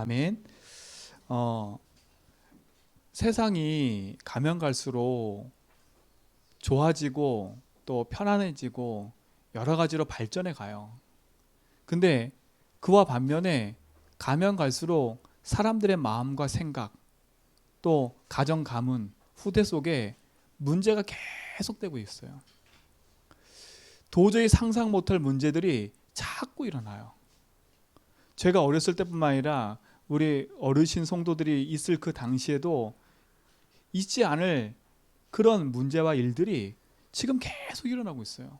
아멘. 어, 세상이 가면 갈수록 좋아지고 또 편안해지고 여러 가지로 발전해 가요. 근데 그와 반면에 가면 갈수록 사람들의 마음과 생각 또 가정 가문 후대 속에 문제가 계속되고 있어요. 도저히 상상 못할 문제들이 자꾸 일어나요. 제가 어렸을 때뿐만 아니라 우리 어르신 성도들이 있을 그 당시에도 있지 않을 그런 문제와 일들이 지금 계속 일어나고 있어요.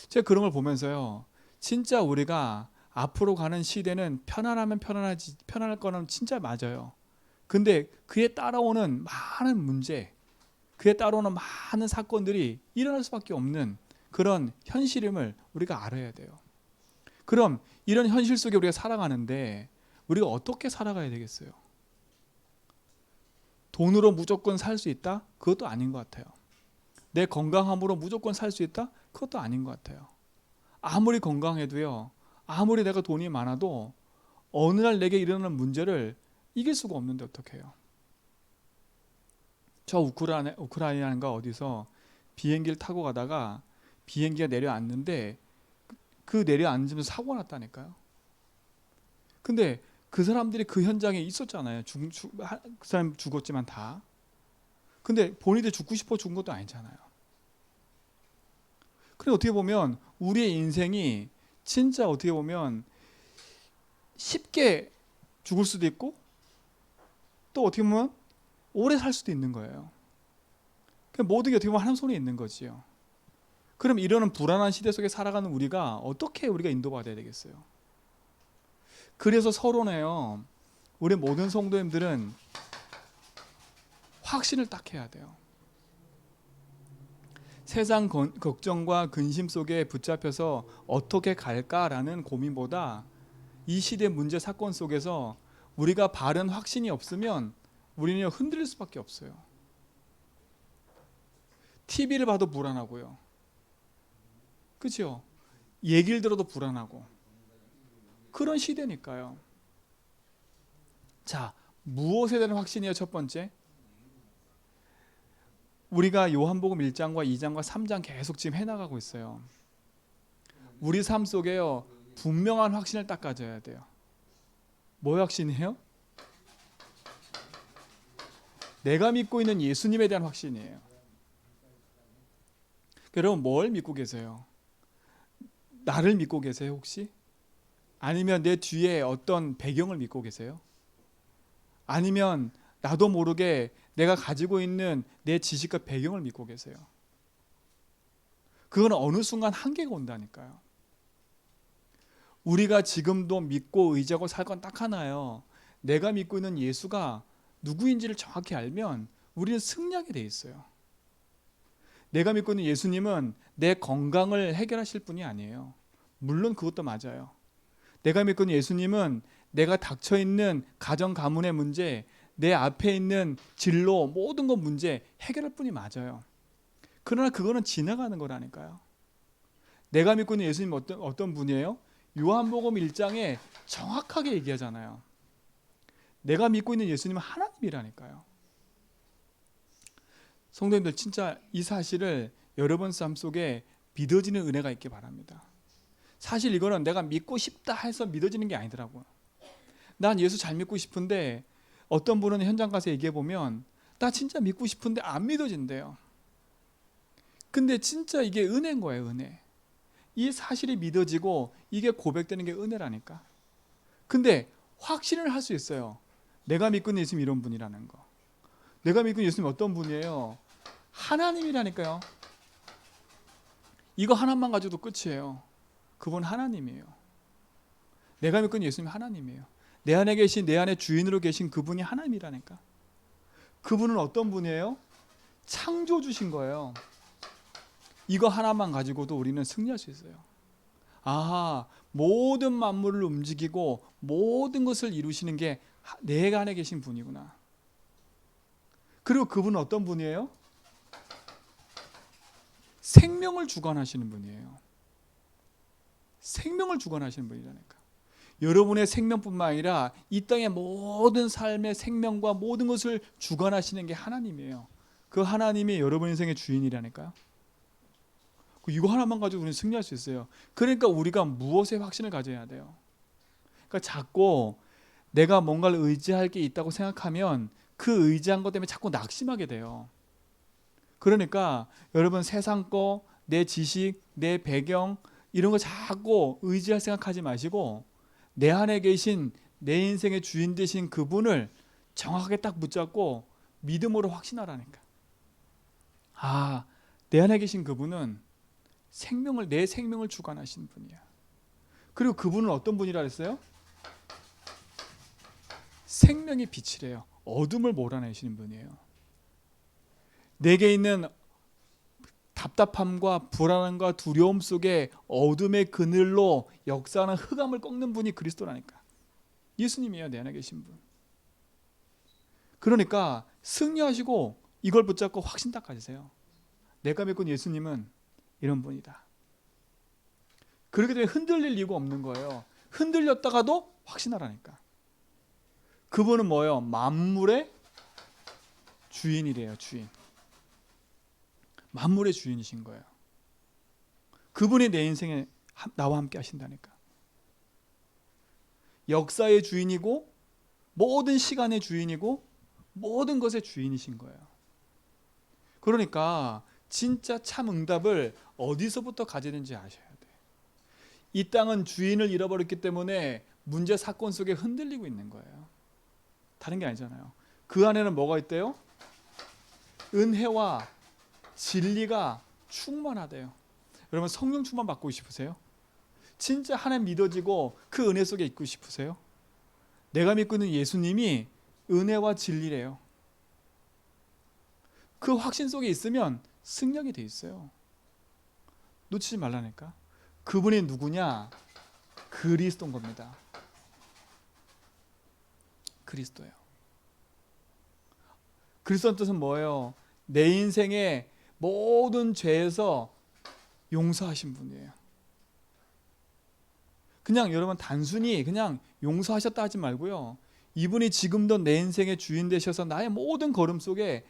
제가 그런 걸 보면서요, 진짜 우리가 앞으로 가는 시대는 편안하면 편안할 거는 진짜 맞아요. 근데 그에 따라오는 많은 문제, 그에 따라오는 많은 사건들이 일어날 수밖에 없는 그런 현실임을 우리가 알아야 돼요. 그럼 이런 현실 속에 우리가 살아가는데 우리가 어떻게 살아가야 되겠어요? 돈으로 무조건 살 수 있다? 그것도 아닌 것 같아요. 내 건강함으로 무조건 살 수 있다? 그것도 아닌 것 같아요. 아무리 건강해도요, 아무리 내가 돈이 많아도 어느 날 내게 일어나는 문제를 이길 수가 없는데 어떡해요? 저 우크라이나인가 어디서 비행기를 타고 가다가 비행기가 내려앉는데 그 내려앉으면서 사고가 났다니까요. 근데 그 사람들이 그 현장에 있었잖아요. 그 사람 죽었지만 다. 근데 본인들 죽고 싶어 죽은 것도 아니잖아요. 그래 어떻게 보면 우리의 인생이 진짜 어떻게 보면 쉽게 죽을 수도 있고 또 어떻게 보면 오래 살 수도 있는 거예요. 모든 게 어떻게 보면 하나님 손에 있는 거지요. 그럼 이러는 불안한 시대 속에 살아가는 우리가 어떻게 우리가 인도받아야 되겠어요? 그래서 서론에요. 우리 모든 성도님들은 확신을 딱 해야 돼요. 세상 걱정과 근심 속에 붙잡혀서 어떻게 갈까라는 고민보다 이 시대 문제 사건 속에서 우리가 바른 확신이 없으면 우리는 흔들릴 수밖에 없어요. TV를 봐도 불안하고요. 그렇죠? 얘기를 들어도 불안하고 그런 시대니까요. 자, 무엇에 대한 확신이에요? 첫 번째, 우리가 요한복음 1장과 2장과 3장 계속 지금 해나가고 있어요. 우리 삶 속에요, 분명한 확신을 딱 가져야 돼요. 뭐 확신이에요? 내가 믿고 있는 예수님에 대한 확신이에요. 여러분 뭘 믿고 계세요? 나를 믿고 계세요 혹시? 아니면 내 뒤에 어떤 배경을 믿고 계세요? 아니면 나도 모르게 내가 가지고 있는 내 지식과 배경을 믿고 계세요? 그건 어느 순간 한계가 온다니까요. 우리가 지금도 믿고 의지하고 살 건 딱 하나예요. 내가 믿고 있는 예수가 누구인지를 정확히 알면 우리는 승리하게 돼 있어요. 내가 믿고 있는 예수님은 내 건강을 해결하실 분이 아니에요. 물론 그것도 맞아요. 내가 믿고 있는 예수님은 내가 닥쳐 있는 가정 가문의 문제, 내 앞에 있는 진로 모든 것 문제 해결할 분이 맞아요. 그러나 그거는 지나가는 거라니까요. 내가 믿고 있는 예수님 어떤 분이에요? 요한복음 1장에 정확하게 얘기하잖아요. 내가 믿고 있는 예수님은 하나님이라니까요. 성도님들 진짜 이 사실을 여러분 삶 속에 믿어지는 은혜가 있기 바랍니다. 사실 이거는 내가 믿고 싶다 해서 믿어지는 게 아니더라고요. 난 예수 잘 믿고 싶은데 어떤 분은 현장 가서 얘기해 보면 나 진짜 믿고 싶은데 안 믿어진대요. 근데 진짜 이게 은혜인 거예요, 은혜. 이 사실이 믿어지고 이게 고백되는 게 은혜라니까. 근데 확신을 할 수 있어요. 내가 믿고 있는 예수님 이런 분이라는 거. 내가 믿고 있는 예수님 어떤 분이에요? 하나님이라니까요. 이거 하나만 가지고도 끝이에요. 그분 하나님이에요. 내가 믿고 있는 예수님 하나님이에요. 내 안에 계신, 내 안에 주인으로 계신 그분이 하나님이라니까. 그분은 어떤 분이에요? 창조 주신 거예요. 이거 하나만 가지고도 우리는 승리할 수 있어요. 아하, 모든 만물을 움직이고 모든 것을 이루시는 게 내 안에 계신 분이구나. 그리고 그분은 어떤 분이에요? 생명을 주관하시는 분이에요. 생명을 주관하시는 분이라니까. 여러분의 생명뿐만 아니라 이 땅의 모든 삶의 생명과 모든 것을 주관하시는 게 하나님이에요. 그 하나님이 여러분 인생의 주인이라니까요. 이거 하나만 가지고 우리는 승리할 수 있어요. 그러니까 우리가 무엇에 확신을 가져야 돼요. 그러니까 자꾸 내가 뭔가를 의지할 게 있다고 생각하면 그 의지한 것 때문에 자꾸 낙심하게 돼요. 그러니까 여러분 세상 거, 내 지식, 내 배경 이런 거 자꾸 의지할 생각하지 마시고 내 안에 계신 내 인생의 주인 되신 그분을 정확하게 딱 붙잡고 믿음으로 확신하라니까. 아, 내 안에 계신 그분은 내 생명을 주관하시는 분이야. 그리고 그분은 어떤 분이라 그랬어요? 생명의 빛이래요. 어둠을 몰아내시는 분이에요. 내게 있는 답답함과 불안함과 두려움 속에 어둠의 그늘로 역사하는 흑암을 꺾는 분이 그리스도라니까. 예수님이에요. 내 안에 계신 분. 그러니까 승리하시고 이걸 붙잡고 확신 딱 가지세요. 내가 믿고 있는 예수님은 이런 분이다. 그렇기 때문에 흔들릴 이유가 없는 거예요. 흔들렸다가도 확신하라니까. 그분은 뭐예요? 만물의 주인이래요. 주인. 만물의 주인이신 거예요. 그분이 내 인생에 나와 함께 하신다니까. 역사의 주인이고 모든 시간의 주인이고 모든 것의 주인이신 거예요. 그러니까 진짜 참 응답을 어디서부터 가지는지 아셔야 돼. 이 땅은 주인을 잃어버렸기 때문에 문제 사건 속에 흔들리고 있는 거예요. 다른 게 아니잖아요. 그 안에는 뭐가 있대요? 은혜와 진리가 충만하대요. 여러분 성령 충만 받고 싶으세요? 진짜 하나님 믿어지고 그 은혜 속에 있고 싶으세요? 내가 믿고 있는 예수님이 은혜와 진리래요. 그 확신 속에 있으면 승력이 돼 있어요. 놓치지 말라니까. 그분이 누구냐? 그리스도인 겁니다. 그리스도예요. 그리스도의 뜻은 뭐예요? 내 인생의 모든 죄에서 용서하신 분이에요. 그냥 여러분 단순히 그냥 용서하셨다 하지 말고요. 이분이 지금도 내 인생의 주인 되셔서 나의 모든 걸음 속에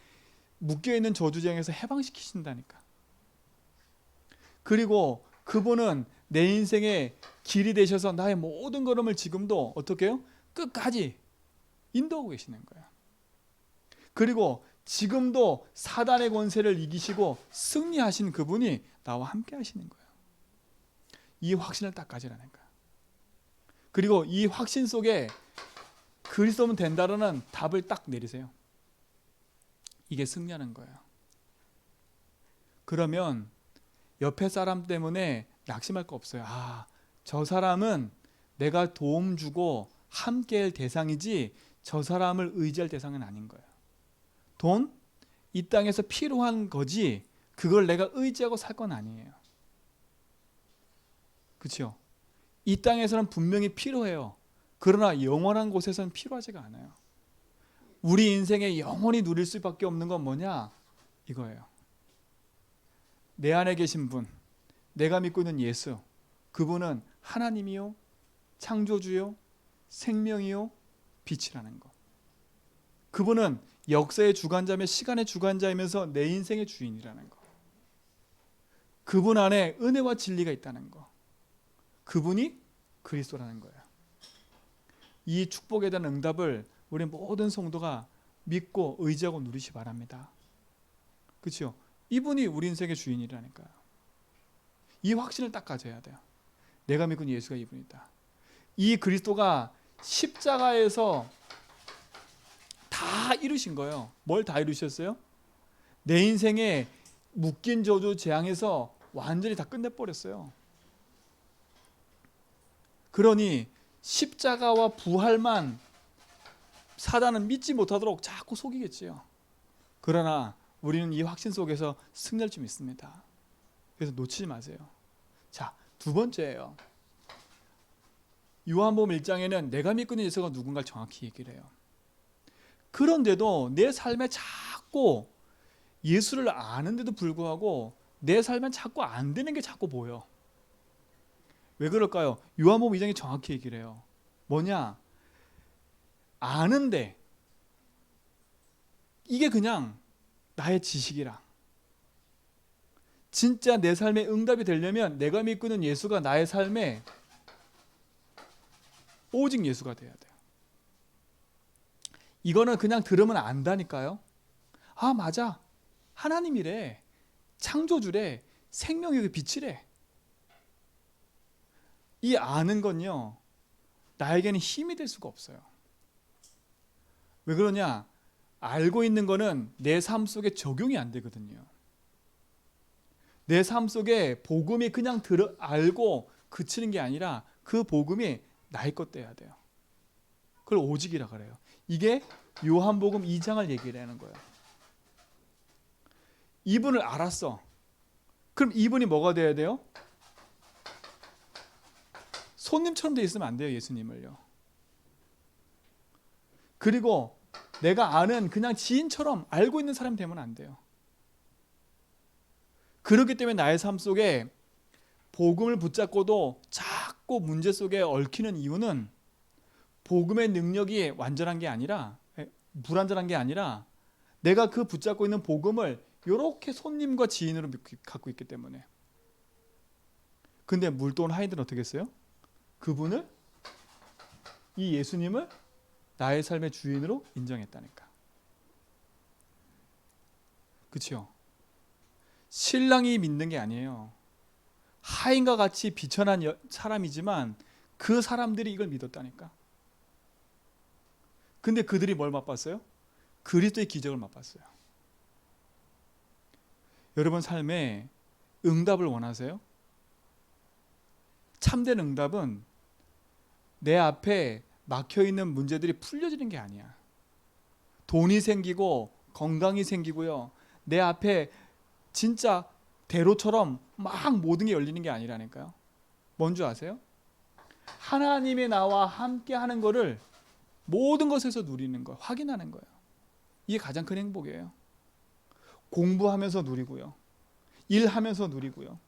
묶여있는 저주쟁에서 해방시키신다니까. 그리고 그분은 내 인생의 길이 되셔서 나의 모든 걸음을 지금도 어떻게 해요? 끝까지 인도하고 계시는 거예요. 그리고 지금도 사단의 권세를 이기시고 승리하신 그분이 나와 함께 하시는 거예요. 이 확신을 딱 가지라니까. 그리고 이 확신 속에 그리스도면 된다라는 답을 딱 내리세요. 이게 승리하는 거예요. 그러면 옆에 사람 때문에 낙심할 거 없어요. 아, 저 사람은 내가 도움 주고 함께할 대상이지 저 사람을 의지할 대상은 아닌 거예요. 돈? 이 땅에서 필요한 거지 그걸 내가 의지하고 살 건 아니에요. 그렇죠? 이 땅에서는 분명히 필요해요. 그러나 영원한 곳에서는 필요하지가 않아요. 우리 인생에 영원히 누릴 수밖에 없는 건 뭐냐? 이거예요. 내 안에 계신 분, 내가 믿고 있는 예수, 그분은 하나님이요, 창조주요, 생명이요, 빛이라는 거. 그분은 역사의 주관자며 시간의 주관자이면서 내 인생의 주인이라는 거. 그분 안에 은혜와 진리가 있다는 거. 그분이 그리스도라는 거예요. 이 축복에 대한 응답을 우리 모든 성도가 믿고 의지하고 누리시 바랍니다. 그렇죠? 이분이 우리 인생의 주인이라니까요. 이 확신을 딱 가져야 돼요. 내가 믿고 있는 예수가 이분이다. 이 그리스도가 십자가에서 다 이루신 거예요. 뭘 다 이루셨어요? 내 인생에 묶인 저주 재앙에서 완전히 다 끝내버렸어요. 그러니 십자가와 부활만 사단은 믿지 못하도록 자꾸 속이겠지요. 그러나 우리는 이 확신 속에서 승리할 줄 믿습니다. 그래서 놓치지 마세요. 자, 두 번째예요. 요한복음 1장에는 내가 믿고 있는 예수가 누군가를 정확히 얘기를 해요. 그런데도 내 삶에 자꾸 예수를 아는데도 불구하고 내 삶엔 자꾸 안 되는 게 자꾸 보여. 왜 그럴까요? 요한복음 2장이 정확히 얘기를 해요. 뭐냐? 아는데 이게 그냥 나의 지식이라. 진짜 내 삶에 응답이 되려면 내가 믿고 있는 예수가 나의 삶에 오직 예수가 돼야 돼요. 이거는 그냥 들으면 안다니까요. 아, 맞아. 하나님이래. 창조주래. 생명의 빛이래. 이 아는 건요, 나에게는 힘이 될 수가 없어요. 왜 그러냐? 알고 있는 거는 내 삶 속에 적용이 안 되거든요. 내 삶 속에 복음이 그냥 알고 그치는 게 아니라 그 복음이 나의 것 돼야 돼요. 그걸 오직이라 그래요. 이게 요한복음 2장을 얘기를 하는 거예요. 이분을 알았어. 그럼 이분이 뭐가 돼야 돼요? 손님처럼 돼 있으면 안 돼요, 예수님을요. 그리고 내가 아는 그냥 지인처럼 알고 있는 사람이 되면 안 돼요. 그렇기 때문에 나의 삶 속에 복음을 붙잡고도 자꾸 문제 속에 얽히는 이유는 복음의 능력이 완전한 게 아니라, 불완전한 게 아니라 내가 그 붙잡고 있는 복음을 이렇게 손님과 지인으로 갖고 있기 때문에. 근데 물돈 하인들은 어떻게 했어요? 그분을, 이 예수님을 나의 삶의 주인으로 인정했다니까. 그렇죠? 신랑이 믿는 게 아니에요. 하인과 같이 비천한 사람이지만 그 사람들이 이걸 믿었다니까. 근데 그들이 뭘 맛봤어요? 그리스도의 기적을 맛봤어요. 여러분 삶에 응답을 원하세요? 참된 응답은 내 앞에 막혀있는 문제들이 풀려지는 게 아니야. 돈이 생기고 건강이 생기고요. 내 앞에 진짜 대로처럼 막 모든 게 열리는 게 아니라니까요. 뭔지 아세요? 하나님이 나와 함께 하는 거를 모든 것에서 누리는 거, 확인하는 거예요. 이게 가장 큰 행복이에요. 공부하면서 누리고요. 일하면서 누리고요.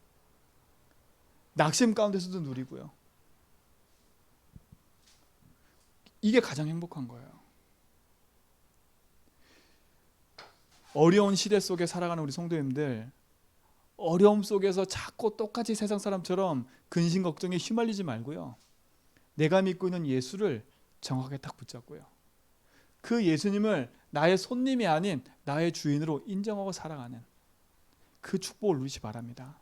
낙심 가운데서도 누리고요. 이게 가장 행복한 거예요. 어려운 시대 속에 살아가는 우리 성도님들, 어려움 속에서 자꾸 똑같이 세상 사람처럼 근심 걱정에 휘말리지 말고요. 내가 믿고 있는 예수를 정확하게 딱 붙잡고요. 그 예수님을 나의 손님이 아닌 나의 주인으로 인정하고 살아가는 그 축복을 누리시 바랍니다.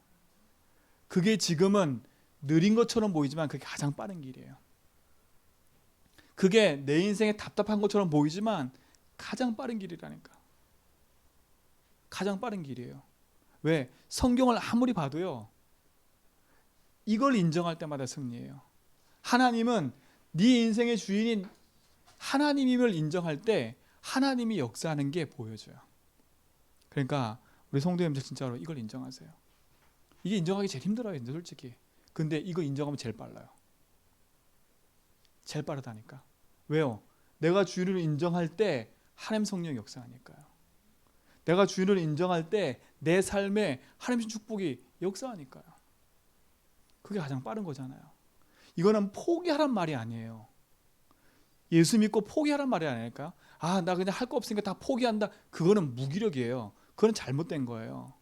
그게 지금은 느린 것처럼 보이지만 그게 가장 빠른 길이에요. 그게 내 인생에 답답한 것처럼 보이지만 가장 빠른 길이라니까. 가장 빠른 길이에요. 왜? 성경을 아무리 봐도요, 이걸 인정할 때마다 승리해요. 하나님은 네 인생의 주인인 하나님임을 인정할 때 하나님이 역사하는 게 보여져요. 그러니까 우리 성도님들 진짜로 이걸 인정하세요. 이게 인정하기 제일 힘들어요, 솔직히. 근데 이거 인정하면 제일 빨라요. 제일 빠르다니까. 왜요? 내가 주인을 인정할 때 하나님 성령이 역사하니까요. 내가 주인을 인정할 때 내 삶에 하나님의 축복이 역사하니까요. 그게 가장 빠른 거잖아요. 이거는 포기하란 말이 아니에요. 예수 믿고 포기하란 말이 아닐까요? 아, 나 그냥 할 거 없으니까 다 포기한다. 그거는 무기력이에요. 그건 잘못된 거예요.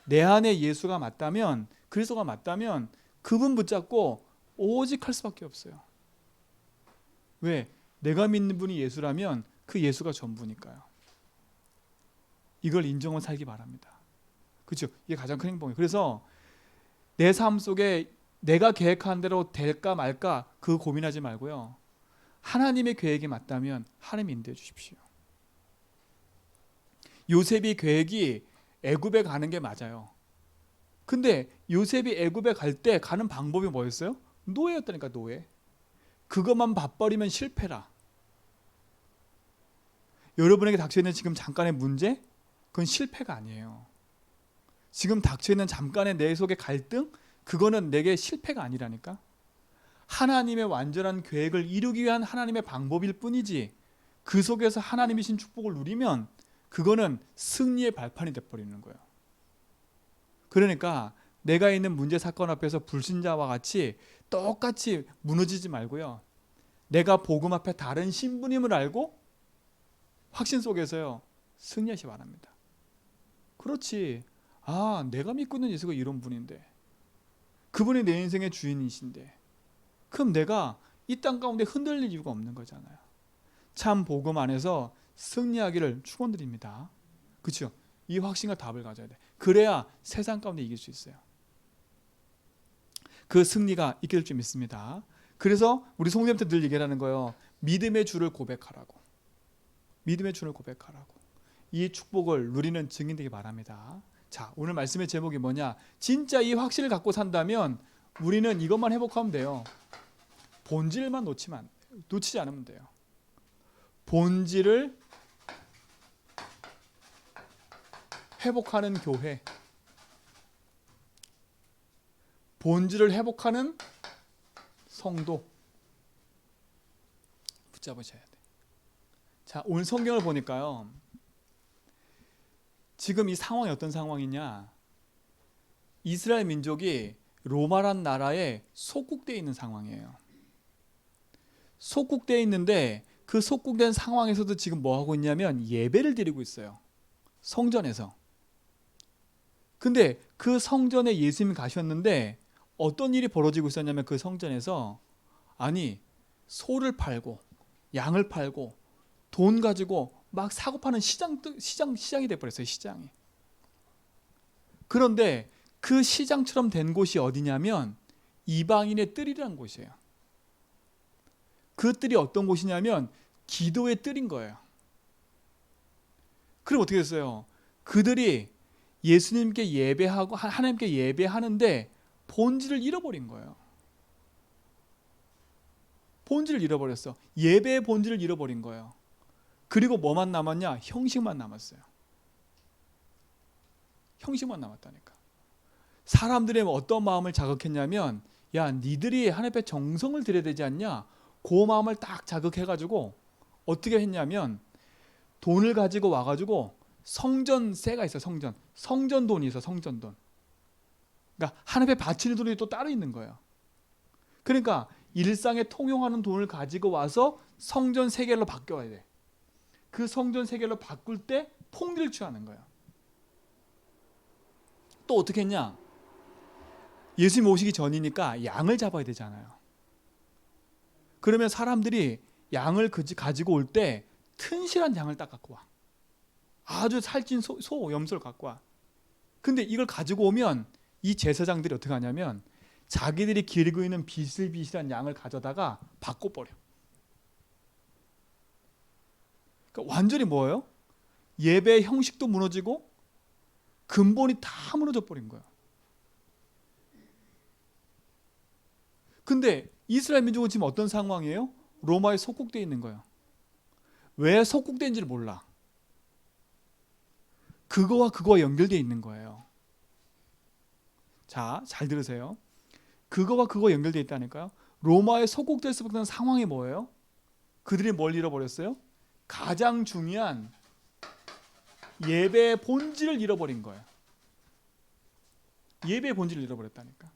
내 안에 예수가 맞다면, 그리스도가 맞다면 그분 붙잡고 오직 할 수밖에 없어요. 왜? 내가 믿는 분이 예수라면 그 예수가 전부니까요. 이걸 인정하고 살기 바랍니다. 그렇죠? 이게 가장 큰 행복이에요. 그래서 내 삶 속에 내가 계획한 대로 될까 말까 그 고민하지 말고요. 하나님의 계획이 맞다면 하나님 인도해 주십시오. 요셉이 계획이 애굽에 가는 게 맞아요. 근데 요셉이 애굽에 갈 때 가는 방법이 뭐였어요? 노예였다니까, 노예. 그것만 봐버리면 실패라. 여러분에게 닥쳐있는 지금 잠깐의 문제? 그건 실패가 아니에요. 지금 닥쳐있는 잠깐의 내 속의 갈등? 그거는 내게 실패가 아니라니까. 하나님의 완전한 계획을 이루기 위한 하나님의 방법일 뿐이지, 그 속에서 하나님이신 축복을 누리면 그거는 승리의 발판이 돼버리는 거예요. 그러니까 내가 있는 문제 사건 앞에서 불신자와 같이 똑같이 무너지지 말고요. 내가 복음 앞에 다른 신분임을 알고 확신 속에서요 승리하시 바랍니다. 그렇지. 아, 내가 믿고 있는 예수가 이런 분인데, 그분이 내 인생의 주인이신데, 그럼 내가 이 땅 가운데 흔들릴 이유가 없는 거잖아요. 참 복음 안에서 승리하기를 축원드립니다. 그렇죠? 이 확신과 답을 가져야 돼. 그래야 세상 가운데 이길 수 있어요. 그 승리가 있게 될 줄 믿습니다. 그래서 우리 성도님한테 늘 얘기하는 거예요. 믿음의 주를 고백하라고. 믿음의 주를 고백하라고. 이 축복을 누리는 증인 되기 바랍니다. 자, 오늘 말씀의 제목이 뭐냐? 진짜 이 확신을 갖고 산다면 우리는 이것만 회복하면 돼요. 본질만 놓치지 않으면 돼요. 본질을 회복하는 교회, 본질을 회복하는 성도 붙잡으셔야 돼. 자, 오늘 성경을 보니까요, 지금 이 상황이 어떤 상황이냐? 이스라엘 민족이 로마란 나라에 속국되어 있는 상황이에요. 속국되어 있는데 그 속국된 상황에서도 지금 뭐 하고 있냐면 예배를 드리고 있어요. 성전에서. 근데 그 성전에 예수님이 가셨는데 어떤 일이 벌어지고 있었냐면 그 성전에서 아니 소를 팔고 양을 팔고 돈 가지고 막 사고 파는 시장이 돼버렸어요. 시장이. 그런데 그 시장처럼 된 곳이 어디냐면 이방인의 뜰이라는 곳이에요. 그 뜰이 어떤 곳이냐면 기도의 뜰인 거예요. 그럼 어떻게 됐어요? 그들이 예수님께 예배하고 하나님께 예배하는데 본질을 잃어버린 거예요. 본질을 잃어버렸어. 예배의 본질을 잃어버린 거예요. 그리고 뭐만 남았냐? 형식만 남았어요. 형식만 남았다니까. 사람들의 어떤 마음을 자극했냐면 야, 니들이 하나님 앞에 정성을 들여야 되지 않냐? 그 마음을 딱 자극해가지고 어떻게 했냐면 돈을 가지고 와가지고 성전세가 있어요. 성전돈이 있어. 성전돈. 그러니까 하나님 앞에 바치는 돈이 또 따로 있는 거예요. 그러니까 일상에 통용하는 돈을 가지고 와서 성전 세겔로 바뀌어야 돼. 그 성전 세겔로 바꿀 때 폭리를 취하는 거예요. 또 어떻게 했냐? 예수님 오시기 전이니까 양을 잡아야 되잖아요. 그러면 사람들이 양을 가지고 올 때 튼실한 양을 딱 갖고 와. 아주 살찐 염소를 갖고 와. 근데 이걸 가지고 오면 이 제사장들이 어떻게 하냐면 자기들이 기르고 있는 비실비실한 양을 가져다가 바꿔버려. 그러니까 완전히 뭐예요? 예배의 형식도 무너지고 근본이 다 무너져 버린 거예요. 근데 이스라엘 민족은 지금 어떤 상황이에요? 로마에 속국되어 있는 거예요. 왜 속국된지를 몰라. 그거와 연결되어 있는 거예요. 자, 잘 들으세요. 그거와 연결되어 있다니까요. 로마에 속국될 수밖에 없는 상황이 뭐예요? 그들이 뭘 잃어버렸어요? 가장 중요한 예배의 본질을 잃어버린 거예요. 예배의 본질을 잃어버렸다니까.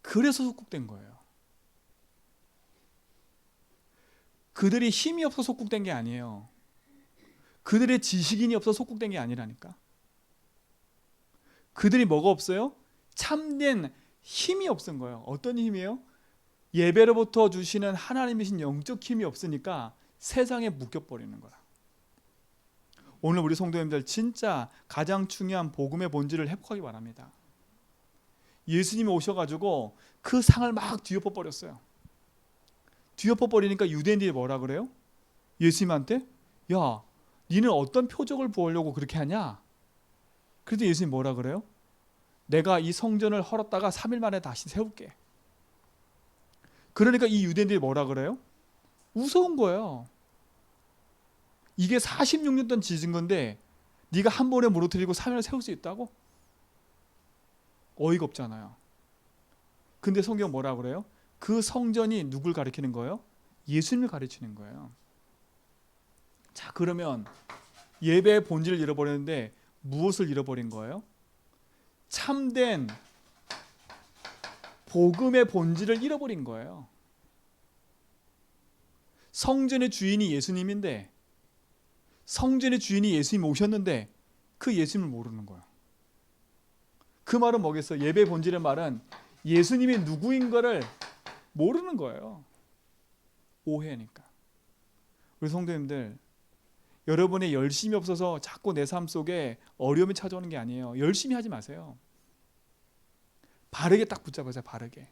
그래서 속국된 거예요. 그들이 힘이 없어서 속국된 게 아니에요. 그들의 지식인이 없어서 속국된 게 아니라니까. 그들이 뭐가 없어요? 참된 힘이 없은 거예요. 어떤 힘이에요? 예배로부터 주시는 하나님이신 영적 힘이 없으니까 세상에 묶여버리는 거야. 오늘 우리 성도님들 진짜 가장 중요한 복음의 본질을 회복하기 바랍니다. 예수님이 오셔가지고 그 상을 막 뒤엎어 버렸어요. 뒤엎어 버리니까 유대인들이 뭐라 그래요? 예수님한테 야, 니는 어떤 표적을 보려고 그렇게 하냐? 그래도 예수님 뭐라 그래요? 내가 이 성전을 헐었다가 3일 만에 다시 세울게. 그러니까 이 유대인들이 뭐라 그래요? 무서운 거예요. 이게 46년 동안 지은 건데 네가 한 번에 무너뜨리고 3일을 세울 수 있다고? 어이가 없잖아요. 근데 성경 뭐라 그래요? 그 성전이 누굴 가리키는 거예요? 예수님을 가르치는 거예요. 자, 그러면 예배의 본질을 잃어버렸는데 무엇을 잃어버린 거예요? 참된 복음의 본질을 잃어버린 거예요. 성전의 주인이 예수님인데, 성전의 주인이 예수님이 오셨는데 그 예수님을 모르는 거예요. 그 말은 뭐겠어요? 예배의 본질의 말은 예수님이 누구인 거를 모르는 거예요. 오해니까. 우리 성도님들, 여러분의 열심이 없어서 자꾸 내 삶 속에 어려움이 찾아오는 게 아니에요. 열심히 하지 마세요. 바르게 딱 붙잡으세요. 바르게.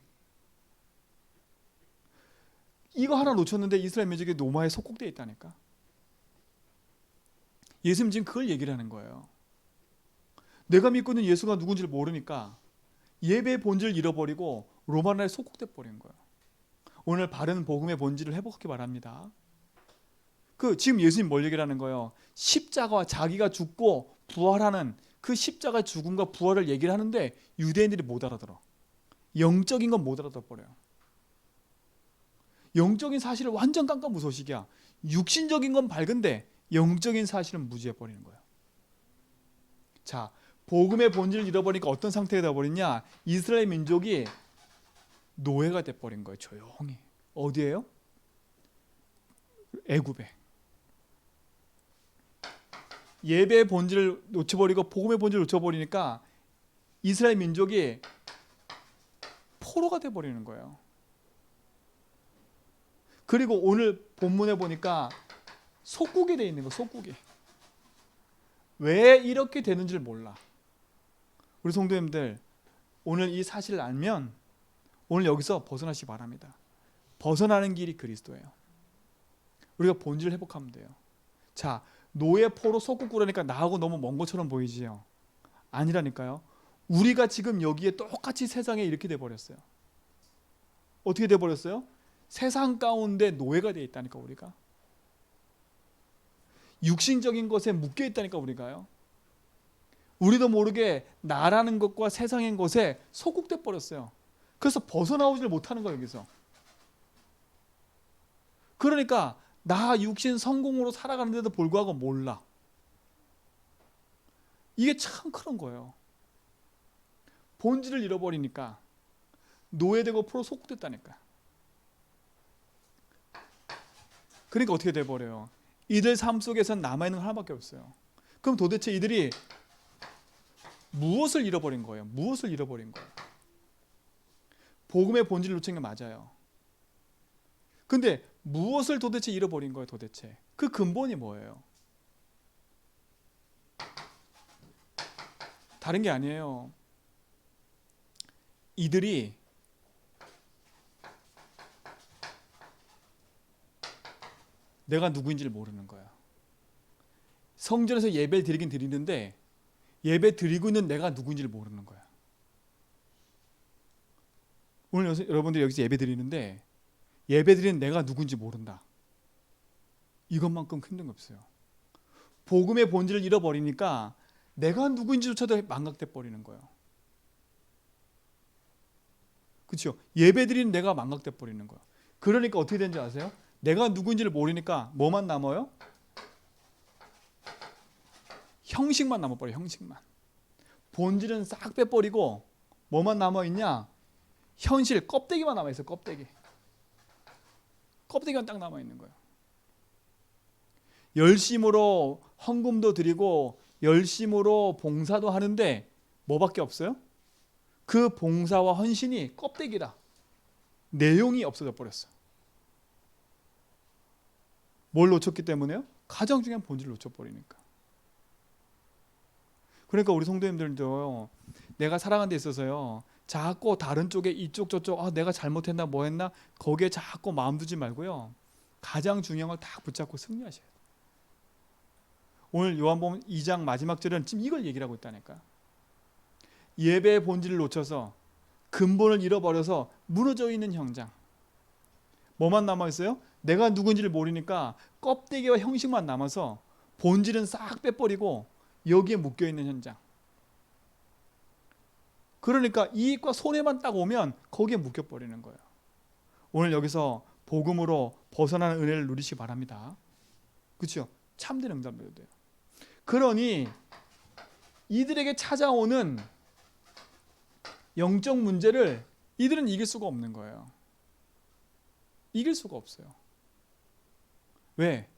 이거 하나 놓쳤는데 이스라엘 민족이 노마에 속국되어 있다니까. 예수님 지금 그걸 얘기를 하는 거예요. 내가 믿고 있는 예수가 누군지를 모르니까 예배의 본질을 잃어버리고 로마 나라에 속국돼 버린 거예요. 오늘 바른 복음의 본질을 회복하기 바랍니다. 지금 예수님 뭘 얘기를 하는 거예요? 십자가와 자기가 죽고 부활하는 그 십자가의 죽음과 부활을 얘기를 하는데 유대인들이 못 알아들어. 영적인 건 못 알아들어 버려요. 영적인 사실을 완전 깜깜무소식이야. 육신적인 건 밝은데 영적인 사실은 무지해 버리는 거예요. 자, 복음의 본질을 잃어버리니까 어떤 상태가 되어버리냐? 이스라엘 민족이 노예가 돼버린 거예요. 조용히. 어디에요? 애굽에. 예배의 본질을 놓쳐버리고 복음의 본질을 놓쳐버리니까 이스라엘 민족이 포로가 돼버리는 거예요. 그리고 오늘 본문에 보니까 속국이 돼 있는 거예요. 속국이. 왜 이렇게 되는지를 몰라. 우리 성도님들, 오늘 이 사실을 알면 오늘 여기서 벗어나시기 바랍니다. 벗어나는 길이 그리스도예요. 우리가 본질을 회복하면 돼요. 자, 노예 포로 속국구라니까 나하고 너무 먼 것처럼 보이지요? 아니라니까요. 우리가 지금 여기에 똑같이 세상에 이렇게 돼버렸어요. 어떻게 돼버렸어요? 세상 가운데 노예가 돼 있다니까. 우리가 육신적인 것에 묶여 있다니까. 우리가요. 우리도 모르게 나라는 것과 세상인 것에 속국돼 버렸어요. 그래서 벗어나오지를 못하는 거예요. 여기서. 그러니까 나 육신 성공으로 살아가는데도 불구하고 몰라. 이게 참 그런 거예요. 본질을 잃어버리니까 노예되고 포로 속국됐다니까. 그러니까 어떻게 돼버려요? 이들 삶 속에서는 남아있는 건 하나밖에 없어요. 그럼 도대체 이들이 무엇을 잃어버린 거예요? 무엇을 잃어버린 거예요? 복음의 본질을 놓친 게 맞아요. 근데 무엇을 도대체 잃어버린 거예요? 도대체 그 근본이 뭐예요? 다른 게 아니에요. 이들이 내가 누구인지를 모르는 거야. 성전에서 예배를 드리긴 드리는데 예배 드리고 있는 내가 누구인지를 모르는 거야. 오늘 여러분들이 여기서 예배 드리는데 예배 드리는 내가 누군지 모른다. 이것만큼 힘든 게 없어요. 복음의 본질을 잃어버리니까 내가 누구인지조차도 망각돼 버리는 거예요. 그렇죠? 예배 드리는 내가 망각돼 버리는 거예요. 그러니까 어떻게 되는지 아세요? 내가 누구인지를 모르니까 뭐만 남아요? 형식만 남아버려요. 형식만. 본질은 싹 빼버리고 뭐만 남아있냐? 현실, 껍데기만 남아있어요. 껍데기. 껍데기만 딱 남아있는 거예요. 열심으로 헌금도 드리고 열심으로 봉사도 하는데 뭐밖에 없어요? 그 봉사와 헌신이 껍데기다. 내용이 없어져 버렸어. 뭘 놓쳤기 때문에요? 가장 중요한 본질을 놓쳐버리니까. 그러니까 우리 성도님들도 내가 살아가는 데 있어서요, 자꾸 다른 쪽에 이쪽 저쪽 내가 잘못했나 뭐 했나 거기에 자꾸 마음 두지 말고요, 가장 중요한 걸 딱 붙잡고 승리하셔야 돼요. 오늘 요한복음 2장 마지막 절은 지금 이걸 얘기를 하고 있다니까. 예배의 본질을 놓쳐서 근본을 잃어버려서 무너져 있는 현장. 뭐만 남아있어요? 내가 누군지를 모르니까 껍데기와 형식만 남아서 본질은 싹 빼버리고 여기에 묶여있는 현장. 그러니까 이익과 손해만 딱 오면 거기에 묶여버리는 거예요. 오늘 여기서 복음으로 벗어나는 은혜를 누리시기 바랍니다. 그렇죠? 참된 응답해도 돼요. 그러니 이들에게 찾아오는 영적 문제를 이들은 이길 수가 없는 거예요. 이길 수가 없어요. 왜?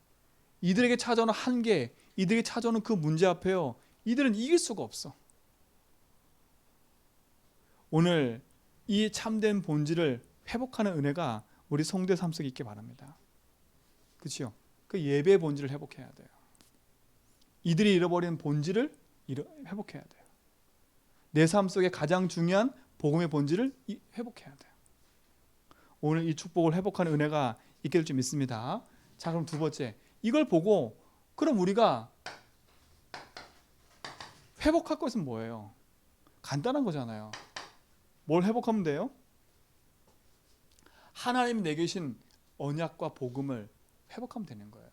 이들에게 찾아오는 한계, 이들에게 찾아오는 그 문제 앞에요, 이들은 이길 수가 없어. 오늘 이 참된 본질을 회복하는 은혜가 우리 성도의 삶 속에 있게 바랍니다. 그렇죠? 그 예배의 본질을 회복해야 돼요. 이들이 잃어버린 본질을 회복해야 돼요. 내 삶 속에 가장 중요한 복음의 본질을 회복해야 돼요. 오늘 이 축복을 회복하는 은혜가 있게 될 줄 믿습니다. 자, 그럼 두 번째, 이걸 보고 그럼 우리가 회복할 것은 뭐예요? 간단한 거잖아요. 뭘 회복하면 돼요? 하나님이 내게 주신 언약과 복음을 회복하면 되는 거예요.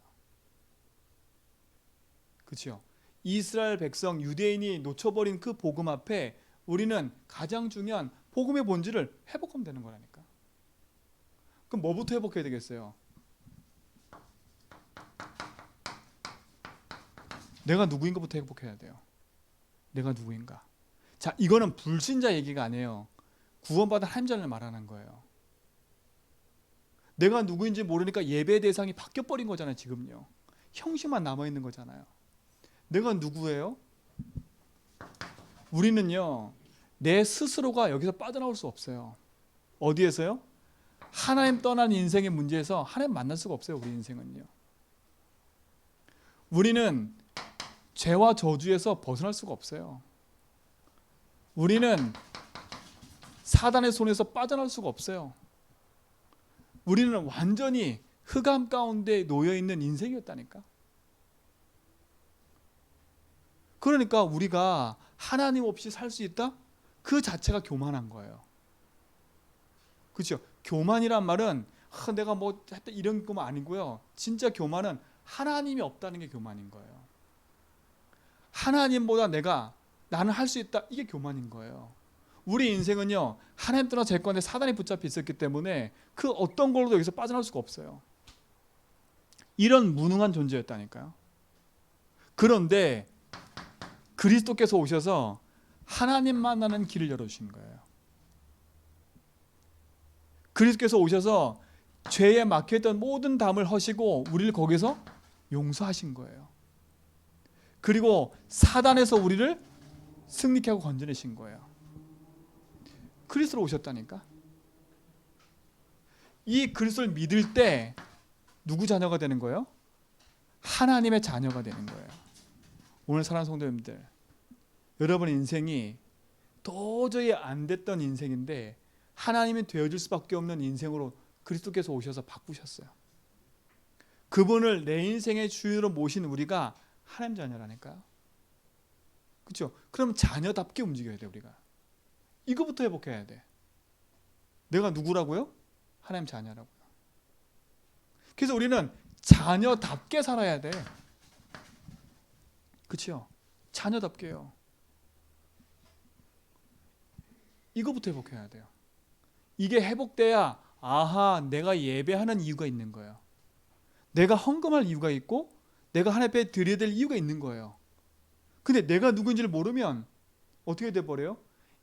그렇죠? 이스라엘 백성, 유대인이 놓쳐버린 그 복음 앞에 우리는 가장 중요한 복음의 본질을 회복하면 되는 거라니까. 그럼 뭐부터 회복해야 되겠어요? 내가 누구인가부터 회복해야 돼요. 내가 누구인가. 자, 이거는 불신자 얘기가 아니에요. 구원받은 하나님 자녀를 말하는 거예요. 내가 누구인지 모르니까 예배 대상이 바뀌어버린 거잖아요. 지금요. 형식만 남아있는 거잖아요. 내가 누구예요? 우리는요, 내 스스로가 여기서 빠져나올 수 없어요. 어디에서요? 하나님 떠난 인생의 문제에서 하나님 만날 수가 없어요. 우리 인생은요. 우리는 죄와 저주에서 벗어날 수가 없어요. 우리는 사단의 손에서 빠져나올 수가 없어요. 우리는 완전히 흑암 가운데 놓여있는 인생이었다니까. 그러니까 우리가 하나님 없이 살 수 있다? 그 자체가 교만한 거예요. 그렇죠? 교만이란 말은 내가 뭐 했다 이런 것만 아니고요. 진짜 교만은 하나님이 없다는 게 교만인 거예요. 하나님보다 나는 할 수 있다, 이게 교만인 거예요. 우리 인생은요, 하나님 떠나 제 건데 사단이 붙잡혀 있었기 때문에 그 어떤 걸로도 여기서 빠져나올 수가 없어요. 이런 무능한 존재였다니까요. 그런데 그리스도께서 오셔서 하나님 만나는 길을 열어주신 거예요. 그리스도께서 오셔서 죄에 막혀있던 모든 담을 허시고 우리를 거기서 용서하신 거예요. 그리고 사단에서 우리를 승리케 하고 건져내신 거예요. 그리스도로 오셨다니까. 이 그리스도를 믿을 때 누구 자녀가 되는 거예요? 하나님의 자녀가 되는 거예요. 오늘 사랑하는 성도님들, 여러분의 인생이 도저히 안 됐던 인생인데 하나님이 되어줄 수밖에 없는 인생으로 그리스도께서 오셔서 바꾸셨어요. 그분을 내 인생의 주인으로 모신 우리가 하나님 자녀라니까요. 그렇죠? 그럼 자녀답게 움직여야 돼. 우리가 이거부터 회복해야 돼. 내가 누구라고요? 하나님 자녀라고요. 그래서 우리는 자녀답게 살아야 돼. 그렇죠? 자녀답게요. 이거부터 회복해야 돼요. 이게 회복돼야 아하, 내가 예배하는 이유가 있는 거예요. 내가 헌금할 이유가 있고 내가 하나님 앞에 드려야 될 이유가 있는 거예요. 근데 내가 누구인지를 모르면 어떻게 돼버려요?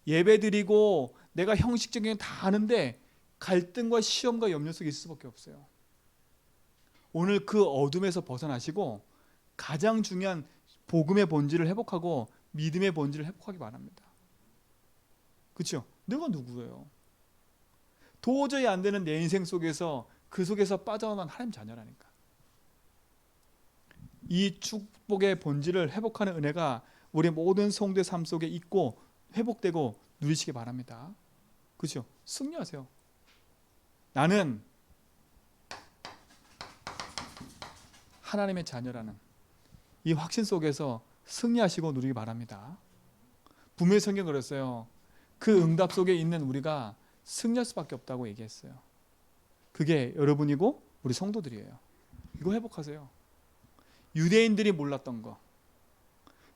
예배 드리고 내가 형식적인 다 아는데 갈등과 시험과 염려 속에 있을 수밖에 없어요. 오늘 그 어둠에서 벗어나시고 가장 중요한 복음의 본질을 회복하고 믿음의 본질을 회복하기 바랍니다. 그렇죠? 내가 누구예요? 도저히 안 되는 내 인생 속에서 그 속에서 빠져나온 하나님 자녀라니까. 이 축복의 본질을 회복하는 은혜가 우리 모든 성도의 삶 속에 있고 회복되고 누리시기 바랍니다. 그렇죠? 승리하세요. 나는 하나님의 자녀라는 이 확신 속에서 승리하시고 누리기 바랍니다. 분명히 성경 그랬어요. 그 응답 속에 있는 우리가 승리할 수밖에 없다고 얘기했어요. 그게 여러분이고 우리 성도들이에요. 이거 회복하세요. 유대인들이 몰랐던 거.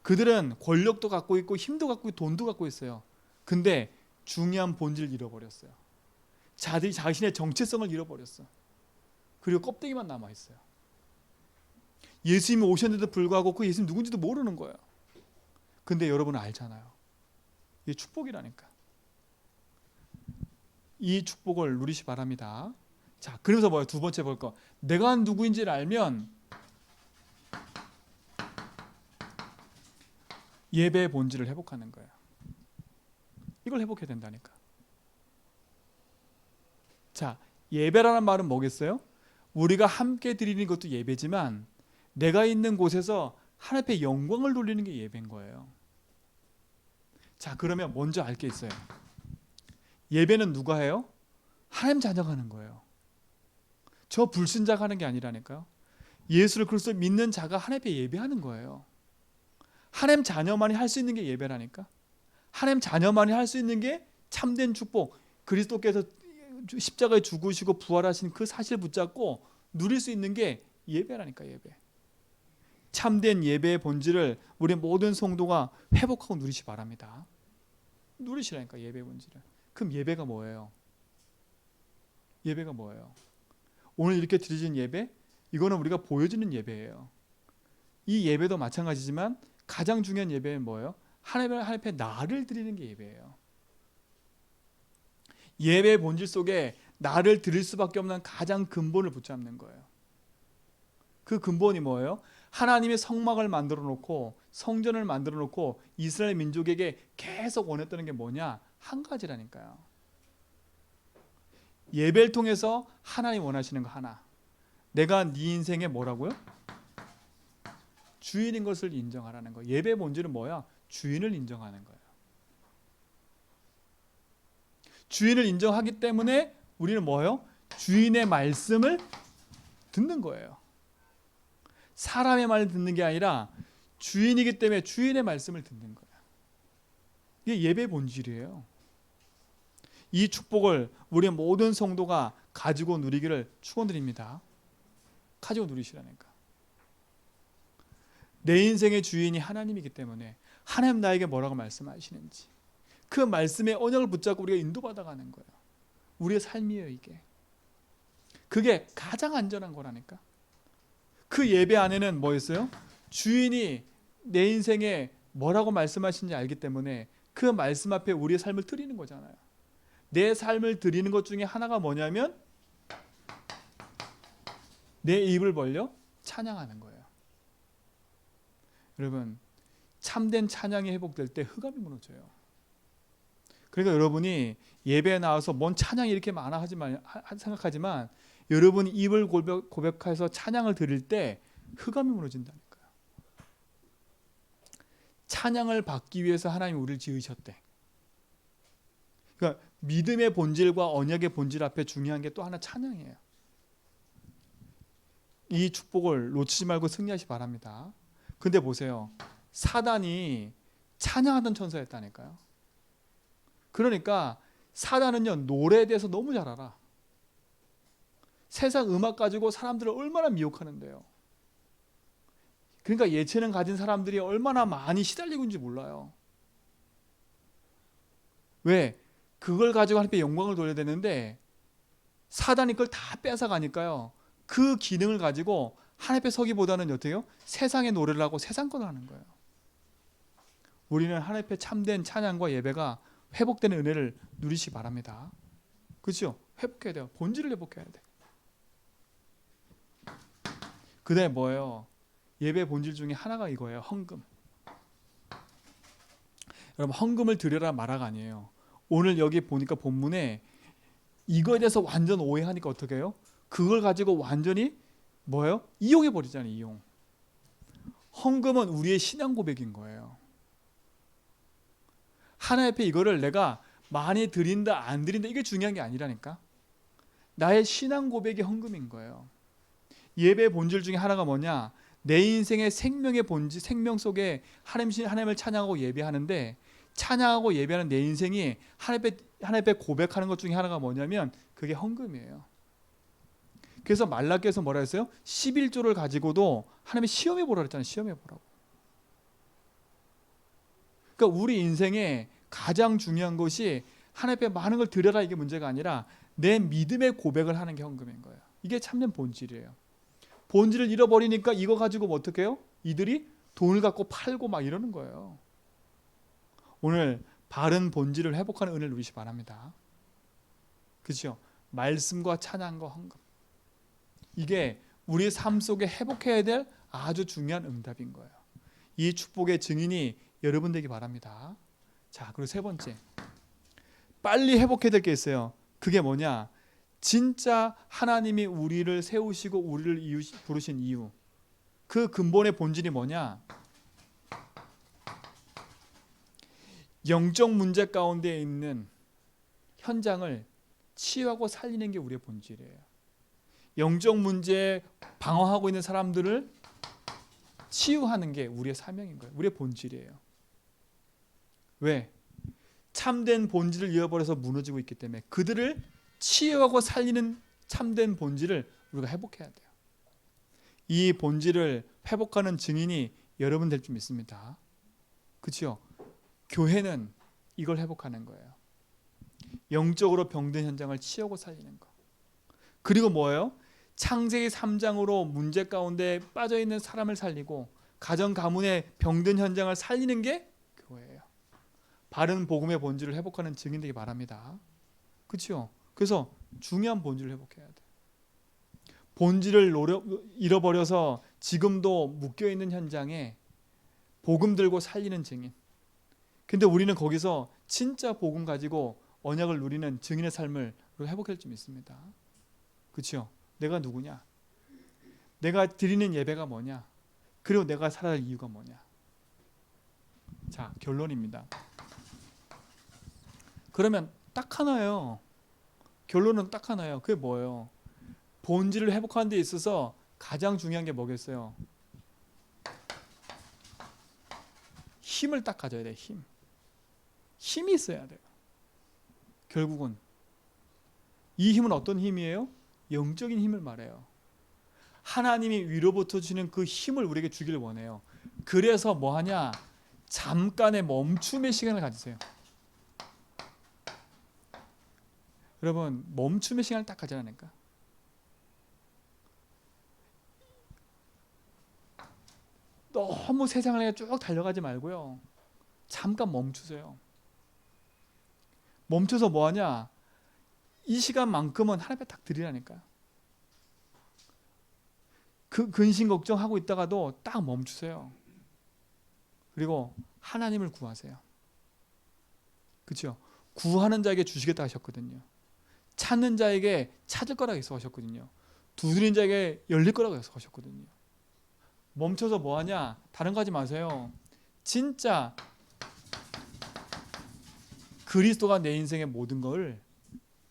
그들은 권력도 갖고 있고 힘도 갖고 있고 돈도 갖고 있어요. 근데 중요한 본질을 잃어버렸어요. 자신의 정체성을 잃어버렸어. 그리고 껍데기만 남아있어요. 예수님이 오셨는데도 불구하고 그 예수님 누군지도 모르는 거예요. 근데 여러분은 알잖아요. 이게 축복이라니까. 이 축복을 누리시 바랍니다. 자, 그러면서 뭐예요? 두 번째 볼 거. 내가 누구인지를 알면 예배의 본질을 회복하는 거예요. 이걸 회복해야 된다니까. 자, 예배라는 말은 뭐겠어요? 우리가 함께 드리는 것도 예배지만 내가 있는 곳에서 하나님 앞에 영광을 돌리는 게 예배인 거예요. 자, 그러면 먼저 알 게 있어요. 예배는 누가 해요? 하나님 자녀가 하는 거예요. 저 불신자가 하는 게 아니라니까요. 예수를 그리스도 믿는 자가 하나님 앞에 예배하는 거예요. 하나님 자녀만이 할 수 있는 게 예배라니까. 하나님 자녀만이 할 수 있는 게 참된 축복, 그리스도께서 십자가에 죽으시고 부활하신 그 사실 붙잡고 누릴 수 있는 게 예배라니까. 예배. 참된 예배의 본질을 우리 모든 성도가 회복하고 누리시 바랍니다. 누리시라니까, 예배의 본질을. 그럼 예배가 뭐예요? 예배가 뭐예요? 오늘 이렇게 드려진 예배, 이거는 우리가 보여주는 예배예요. 이 예배도 마찬가지지만 가장 중요한 예배는 뭐예요? 하나님 앞에 나를 드리는 게 예배예요. 예배의 본질 속에 나를 드릴 수밖에 없는 가장 근본을 붙잡는 거예요. 그 근본이 뭐예요? 하나님의 성막을 만들어 놓고 성전을 만들어 놓고 이스라엘 민족에게 계속 원했던 게 뭐냐? 한 가지라니까요. 예배를 통해서 하나님 원하시는 거 하나. 내가 네 인생에 뭐라고요? 주인인 것을 인정하라는 거. 예배의 본질은 뭐야? 주인을 인정하는 거예요. 주인을 인정하기 때문에 우리는 뭐예요? 주인의 말씀을 듣는 거예요. 사람의 말을 듣는 게 아니라 주인이기 때문에 주인의 말씀을 듣는 거예요. 이게 예배의 본질이에요. 이 축복을 우리 모든 성도가 가지고 누리기를 축원드립니다. 가지고 누리시라니까. 내 인생의 주인이 하나님이기 때문에 하나님 나에게 뭐라고 말씀하시는지 그 말씀의 언약을 붙잡고 우리가 인도받아가는 거예요. 우리의 삶이에요, 이게. 그게 가장 안전한 거라니까. 그 예배 안에는 뭐였어요? 주인이 내 인생에 뭐라고 말씀하시는지 알기 때문에 그 말씀 앞에 우리의 삶을 드리는 거잖아요. 내 삶을 드리는 것 중에 하나가 뭐냐면 내 입을 벌려 찬양하는 거예요. 여러분, 참된 찬양이 회복될 때 흑암이 무너져요. 그러니까 여러분이 예배에 나와서 뭔 찬양이 이렇게 많아 생각하지만 여러분이 입을 고백해서 찬양을 드릴 때 흑암이 무너진다니까요. 찬양을 받기 위해서 하나님이 우리를 지으셨대. 그러니까 믿음의 본질과 언약의 본질 앞에 중요한 게 또 하나 찬양이에요. 이 축복을 놓치지 말고 승리하시 바랍니다. 근데 보세요. 사단이 찬양하던 천사였다니까요. 그러니까 사단은요, 노래에 대해서 너무 잘 알아. 세상 음악 가지고 사람들을 얼마나 미혹하는데요. 그러니까 예체능 가진 사람들이 얼마나 많이 시달리고 있는지 몰라요. 왜? 그걸 가지고 하나님께 영광을 돌려야 되는데 사단이 그걸 다 뺏어가니까요. 그 기능을 가지고 하나님 앞에 서기보다는 어때요? 세상의 노래를 하고 세상 걸 하는 거예요. 우리는 하나님 앞에 참된 찬양과 예배가 회복되는 은혜를 누리시기 바랍니다. 그렇죠? 회복해야 돼요. 본질을 회복해야 돼. 그 다음에 뭐예요? 예배 본질 중에 하나가 이거예요. 헌금. 여러분, 헌금을 드려라 말아가 아니에요. 오늘 여기 보니까 본문에 이거에 대해서 완전 오해하니까 어떻게 해요? 그걸 가지고 완전히 뭐예요? 이용해 버리잖아요. 이용. 헌금은 우리의 신앙 고백인 거예요. 하나님 앞에 이거를 내가 많이 드린다 안 드린다 이게 중요한 게 아니라니까. 나의 신앙 고백이 헌금인 거예요. 예배의 본질 중에 하나가 뭐냐? 내 인생의 생명의 본질, 생명 속에 하나님을 찬양하고 예배하는데 찬양하고 예배하는 내 인생이 하나님 앞에 고백하는 것 중에 하나가 뭐냐면 그게 헌금이에요. 그래서 말라기에서 뭐라 했어요? 11조를 가지고도 하나님이 시험해 보라고 했잖아요. 시험해 보라고. 그러니까 우리 인생에 가장 중요한 것이 하나님 앞에 많은 걸 드려라 이게 문제가 아니라 내 믿음의 고백을 하는 게 헌금인 거예요. 이게 참된 본질이에요. 본질을 잃어버리니까 이거 가지고 뭐 어떻게 해요? 이들이 돈을 갖고 팔고 막 이러는 거예요. 오늘 바른 본질을 회복하는 은혜를 누리시기 바랍니다. 그렇죠? 말씀과 찬양과 헌금. 이게 우리의 삶 속에 회복해야 될 아주 중요한 응답인 거예요. 이 축복의 증인이 여러분 되기 바랍니다. 자, 그리고 세 번째. 빨리 회복해야 될 게 있어요. 그게 뭐냐? 진짜 하나님이 우리를 세우시고 우리를 부르신 이유. 그 근본의 본질이 뭐냐? 영적 문제 가운데 있는 현장을 치유하고 살리는 게 우리의 본질이에요. 영적 문제에 방황하고 있는 사람들을 치유하는 게 우리의 사명인 거예요. 우리의 본질이에요. 왜? 참된 본질을 잃어버려서 무너지고 있기 때문에 그들을 치유하고 살리는 참된 본질을 우리가 회복해야 돼요. 이 본질을 회복하는 증인이 여러분 될 줄 믿습니다. 그렇죠? 교회는 이걸 회복하는 거예요. 영적으로 병든 현장을 치유하고 살리는 거. 그리고 뭐예요? 창세기 3장으로 문제 가운데 빠져있는 사람을 살리고 가정 가문의 병든 현장을 살리는 게 교회예요. 바른 복음의 본질을 회복하는 증인 되기 바랍니다. 그렇죠? 그래서 중요한 본질을 회복해야 돼. 본질을 잃어버려서 지금도 묶여있는 현장에 복음 들고 살리는 증인. 근데 우리는 거기서 진짜 복음 가지고 언약을 누리는 증인의 삶을 회복할 줄 믿습니다. 그렇죠? 내가 누구냐? 내가 드리는 예배가 뭐냐? 그리고 내가 살아야 할 이유가 뭐냐? 자, 결론입니다. 그러면 딱 하나예요. 결론은 딱 하나예요. 그게 뭐예요? 본질을 회복하는 데 있어서 가장 중요한 게 뭐겠어요? 힘을 딱 가져야 돼요. 힘이 있어야 돼요. 결국은 이 힘은 어떤 힘이에요? 영적인 힘을 말해요. 하나님이 위로부터 주시는 그 힘을 우리에게 주기를 원해요. 그래서 뭐 하냐? 잠깐의 멈춤의 시간을 가지세요. 여러분, 멈춤의 시간을 딱 가지라니까. 너무 세상을 향해 쭉 달려가지 말고요. 잠깐 멈추세요. 멈춰서 뭐 하냐? 이 시간만큼은 하나님께 딱 드리라니까요. 그 근심 걱정하고 있다가도 딱 멈추세요. 그리고 하나님을 구하세요. 그렇죠? 구하는 자에게 주시겠다 하셨거든요. 찾는 자에게 찾을 거라고 약속하셨거든요. 두드리는 자에게 열릴 거라고 약속하셨거든요. 멈춰서 뭐 하냐? 다른 거 하지 마세요. 진짜 그리스도가 내 인생의 모든 걸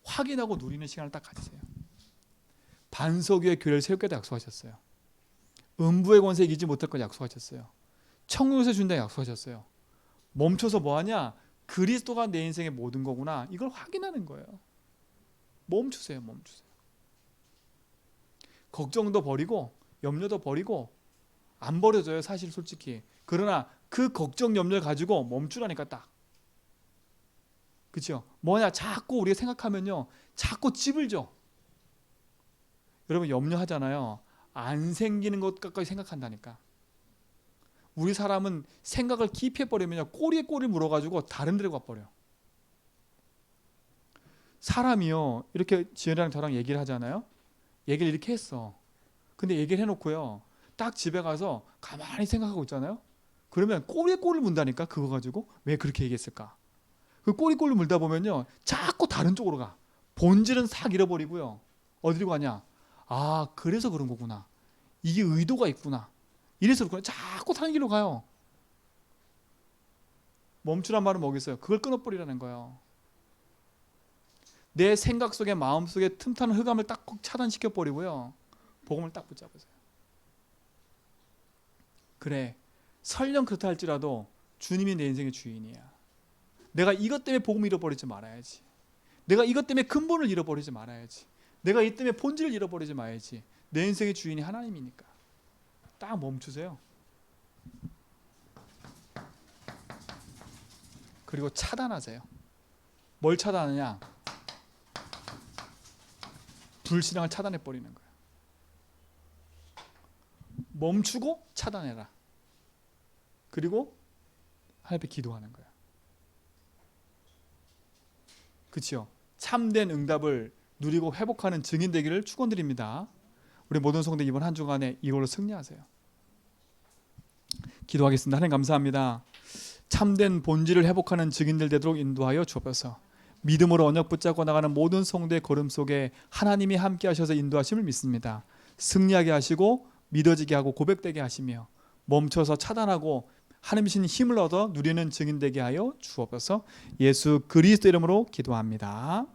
확인하고 누리는 시간을 딱 가지세요. 반석 위에 교회를 세우겠다 약속하셨어요. 음부의 권세 이기지 못할 걸 약속하셨어요. 천국에서 준다 약속하셨어요. 멈춰서 뭐 하냐? 그리스도가 내 인생의 모든 거구나. 이걸 확인하는 거예요. 멈추세요. 걱정도 버리고 염려도 버리고 안 버려져요. 사실 솔직히. 그러나 그 걱정 염려를 가지고 멈추라니까 딱. 그렇죠? 뭐냐? 자꾸 우리가 생각하면요. 자꾸 찝을 줘. 여러분 염려하잖아요. 안 생기는 것까지 생각한다니까. 우리 사람은 생각을 깊이 해버리면 꼬리에 꼬리를 물어가지고 다른 데로 가버려. 사람이요. 이렇게 지연이랑 저랑 얘기를 하잖아요. 얘기를 이렇게 했어. 근데 얘기를 해놓고요. 딱 집에 가서 가만히 생각하고 있잖아요. 그러면 꼬리에 꼬리를 문다니까. 그거 가지고 왜 그렇게 얘기했을까. 그 꼬리에 꼬리를 물다 보면요. 자꾸 다른 쪽으로 가. 본질은 싹 잃어버리고요. 어디로 가냐. 아, 그래서 그런 거구나. 이게 의도가 있구나. 이래서 그렇구나. 자꾸 다른 길로 가요. 멈추란 말은 뭐겠어요? 그걸 끊어버리라는 거예요. 내 생각 속에 마음 속에 틈타는 흑암을 딱 꼭 차단시켜버리고요. 복음을 딱 붙잡으세요. 그래, 설령 그렇다 할지라도 주님이 내 인생의 주인이야. 내가 이것 때문에 복음을 잃어버리지 말아야지. 내가 이것 때문에 근본을 잃어버리지 말아야지. 내가 이 때문에 본질을 잃어버리지 말아야지. 내 인생의 주인이 하나님이니까. 딱 멈추세요. 그리고 차단하세요. 뭘 차단하냐? 불신앙을 차단해버리는 거예요. 멈추고 차단해라. 그리고 하나님께 기도하는 거예요. 그렇죠? 참된 응답을 누리고 회복하는 증인 되기를 축원드립니다. 우리 모든 성도 이번 한 주간에 이걸로 승리하세요. 기도하겠습니다. 하나님 감사합니다. 참된 본질을 회복하는 증인들 되도록 인도하여 주옵소서. 믿음으로 언약 붙잡고 나가는 모든 성도의 걸음 속에 하나님이 함께 하셔서 인도하심을 믿습니다. 승리하게 하시고 믿어지게 하고 고백되게 하시며 멈춰서 차단하고 하나님이신 힘을 얻어 누리는 증인 되게 하여 주옵소서. 예수 그리스도 이름으로 기도합니다.